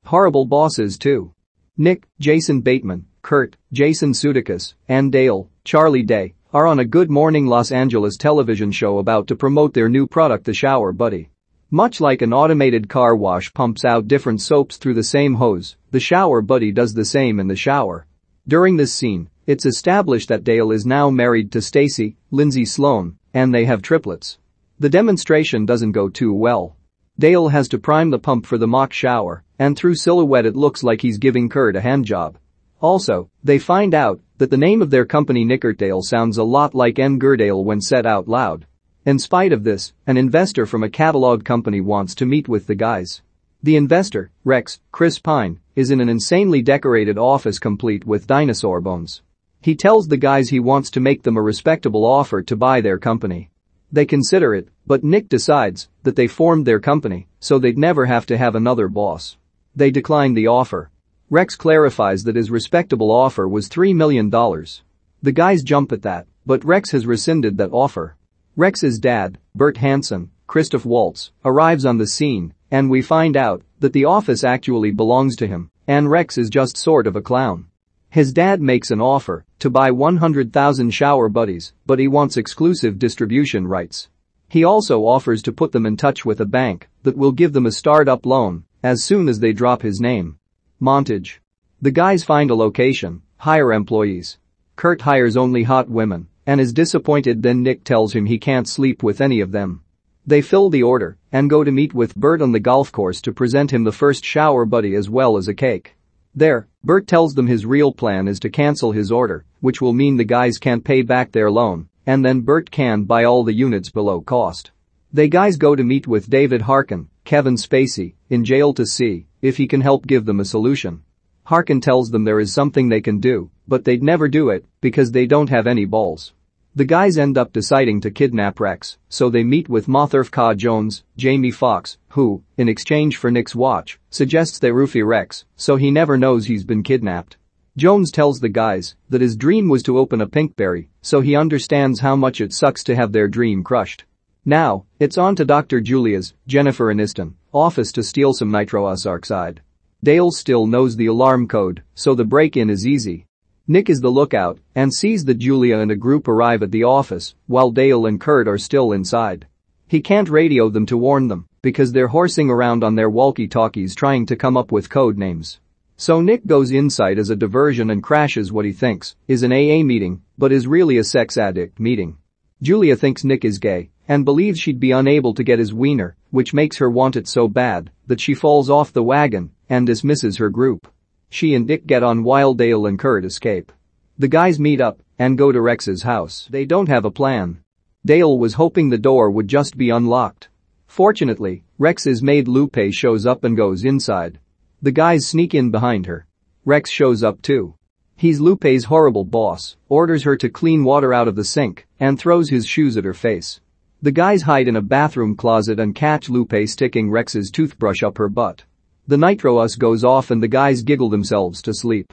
Horrible bosses too. Nick, Jason Bateman, Kurt, Jason Sudeikis, and Dale, Charlie Day, are on a Good Morning Los Angeles television show about to promote their new product, the Shower Buddy. Much like an automated car wash pumps out different soaps through the same hose, the Shower Buddy does the same in the shower. During this scene, it's established that Dale is now married to Spacey, Lindsay Sloane, and they have triplets. The demonstration doesn't go too well. Dale has to prime the pump for the mock shower, and through silhouette it looks like he's giving Kurt a handjob. Also, they find out that the name of their company Nickerdale sounds a lot like Ngerdale when said out loud. In spite of this, an investor from a catalog company wants to meet with the guys. The investor, Rex, Chris Pine, is in an insanely decorated office complete with dinosaur bones. He tells the guys he wants to make them a respectable offer to buy their company. They consider it, but Nick decides that they formed their company so they'd never have to have another boss. They decline the offer. Rex clarifies that his respectable offer was $3 million. The guys jump at that, but Rex has rescinded that offer. Rex's dad, Bert Hansen, Christoph Waltz, arrives on the scene, and we find out that the office actually belongs to him, and Rex is just sort of a clown. His dad makes an offer to buy 100,000 shower buddies, but he wants exclusive distribution rights. He also offers to put them in touch with a bank that will give them a startup loan as soon as they drop his name. Montage. The guys find a location, hire employees. Kurt hires only hot women and is disappointed. Then Nick tells him he can't sleep with any of them. They fill the order and go to meet with Bert on the golf course to present him the first shower buddy as well as a cake. There, Bert tells them his real plan is to cancel his order, which will mean the guys can't pay back their loan, and then Bert can buy all the units below cost. They guys go to meet with David Harkin, Kevin Spacey, in jail to see if he can help give them a solution. Harkin tells them there is something they can do, but they'd never do it because they don't have any balls. The guys end up deciding to kidnap Rex, so they meet with Motherfucker Jones, Jamie Foxx, who, in exchange for Nick's watch, suggests they roofie Rex so he never knows he's been kidnapped. Jones tells the guys that his dream was to open a Pinkberry, so he understands how much it sucks to have their dream crushed. Now, it's on to Dr. Julia's, Jennifer Aniston, office to steal some nitrous oxide. Dale still knows the alarm code, so the break-in is easy. Nick is the lookout and sees that Julia and a group arrive at the office while Dale and Kurt are still inside. He can't radio them to warn them because they're horsing around on their walkie-talkies trying to come up with code names. So Nick goes inside as a diversion and crashes what he thinks is an AA meeting but is really a sex addict meeting. Julia thinks Nick is gay and believes she'd be unable to get his wiener, which makes her want it so bad that she falls off the wagon and dismisses her group. She and Nick get on while Dale and Kurt escape. The guys meet up and go to Rex's house. They don't have a plan. Dale was hoping the door would just be unlocked. Fortunately, Rex's maid Lupe shows up and goes inside. The guys sneak in behind her. Rex shows up too. He's Lupe's horrible boss, orders her to clean water out of the sink, and throws his shoes at her face. The guys hide in a bathroom closet and catch Lupe sticking Rex's toothbrush up her butt. The nitrous goes off and the guys giggle themselves to sleep.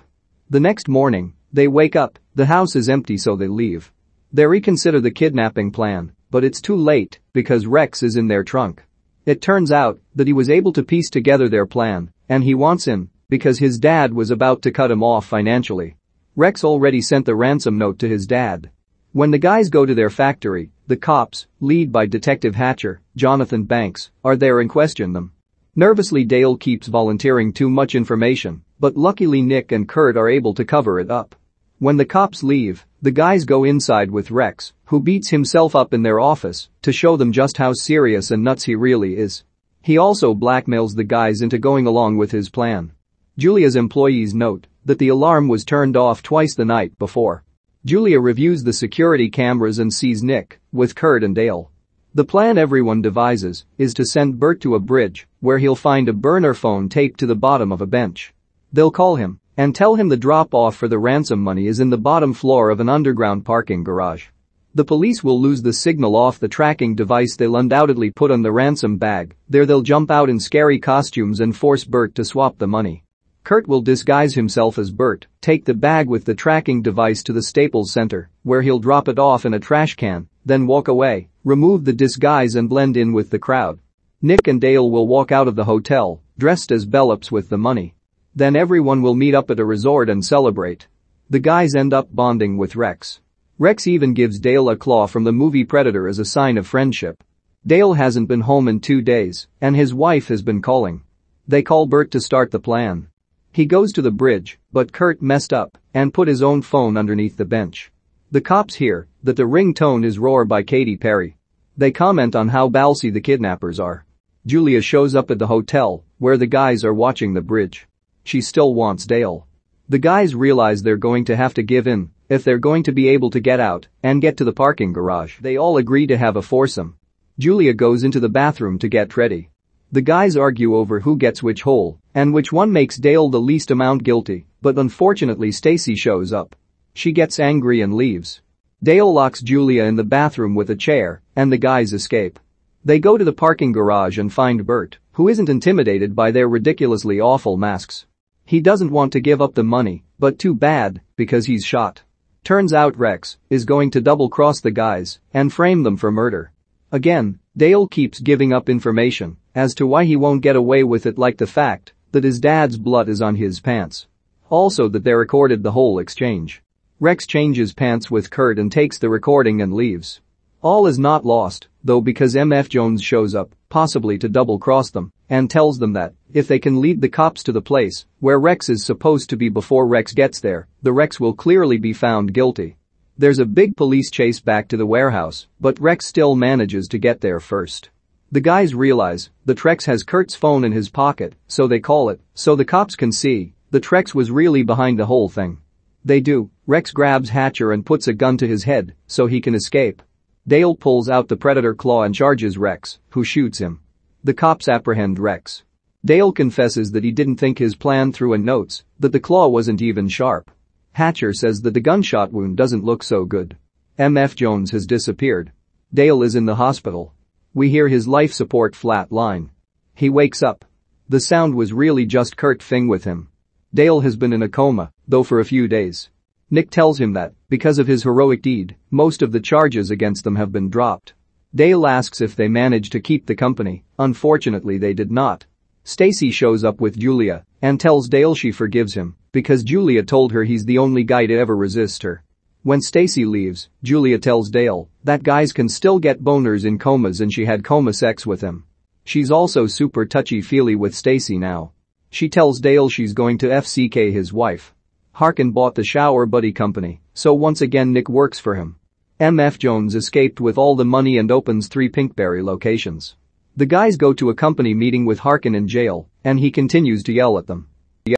The next morning, they wake up, the house is empty so they leave. They reconsider the kidnapping plan, but it's too late because Rex is in their trunk. It turns out that he was able to piece together their plan, and he wants in because his dad was about to cut him off financially. Rex already sent the ransom note to his dad. When the guys go to their factory, the cops, led by Detective Hatcher, Jonathan Banks, are there and question them. Nervously Dale keeps volunteering too much information, but luckily Nick and Kurt are able to cover it up. When the cops leave, the guys go inside with Rex, who beats himself up in their office to show them just how serious and nuts he really is. He also blackmails the guys into going along with his plan. Julia's employees note that the alarm was turned off twice the night before. Julia reviews the security cameras and sees Nick with Kurt and Dale. The plan everyone devises is to send Bert to a bridge where he'll find a burner phone taped to the bottom of a bench. They'll call him and tell him the drop-off for the ransom money is in the bottom floor of an underground parking garage. The police will lose the signal off the tracking device they'll undoubtedly put on the ransom bag. There they'll jump out in scary costumes and force Bert to swap the money. Kurt will disguise himself as Bert, take the bag with the tracking device to the Staples Center, where he'll drop it off in a trash can, then walk away, remove the disguise and blend in with the crowd. Nick and Dale will walk out of the hotel, dressed as Bellops with the money. Then everyone will meet up at a resort and celebrate. The guys end up bonding with Rex. Rex even gives Dale a claw from the movie Predator as a sign of friendship. Dale hasn't been home in 2 days, and his wife has been calling. They call Bert to start the plan. He goes to the bridge, but Kurt messed up and put his own phone underneath the bench. The cops hear that the ringtone is Roar by Katy Perry. They comment on how ballsy the kidnappers are. Julia shows up at the hotel, where the guys are watching the bridge. She still wants Dale. The guys realize they're going to have to give in if they're going to be able to get out and get to the parking garage. They all agree to have a foursome. Julia goes into the bathroom to get ready. The guys argue over who gets which hole and which one makes Dale the least amount guilty, but unfortunately Spacey shows up. She gets angry and leaves. Dale locks Julia in the bathroom with a chair, and the guys escape. They go to the parking garage and find Bert, who isn't intimidated by their ridiculously awful masks. He doesn't want to give up the money, but too bad, because he's shot. Turns out Rex is going to double-cross the guys and frame them for murder. Again, Dale keeps giving up information as to why he won't get away with it, like the fact that his dad's blood is on his pants. Also that they recorded the whole exchange. Rex changes pants with Kurt and takes the recording and leaves. All is not lost, though, because MF Jones shows up, possibly to double-cross them, and tells them that if they can lead the cops to the place where Rex is supposed to be before Rex gets there, the Rex will clearly be found guilty. There's a big police chase back to the warehouse, but Rex still manages to get there first. The guys realize that Rex has Kurt's phone in his pocket, so they call it, so the cops can see that Rex was really behind the whole thing. They do. Rex grabs Hatcher and puts a gun to his head so he can escape. Dale pulls out the Predator claw and charges Rex, who shoots him. The cops apprehend Rex. Dale confesses that he didn't think his plan through and notes that the claw wasn't even sharp. Hatcher says that the gunshot wound doesn't look so good. MF Jones has disappeared. Dale is in the hospital. We hear his life support flat line. He wakes up. The sound was really just Kurt Fing with him. Dale has been in a coma, though, for a few days. Nick tells him that, because of his heroic deed, most of the charges against them have been dropped. Dale asks if they managed to keep the company. Unfortunately, they did not. Spacey shows up with Julia and tells Dale she forgives him because Julia told her he's the only guy to ever resist her. When Spacey leaves, Julia tells Dale that guys can still get boners in comas and she had coma sex with him. She's also super touchy-feely with Spacey now. She tells Dale she's going to FCK his wife. Harkin bought the shower buddy company, so once again Nick works for him. MF Jones escaped with all the money and opens 3 Pinkberry locations. The guys go to a company meeting with Harkin in jail, and he continues to yell at them.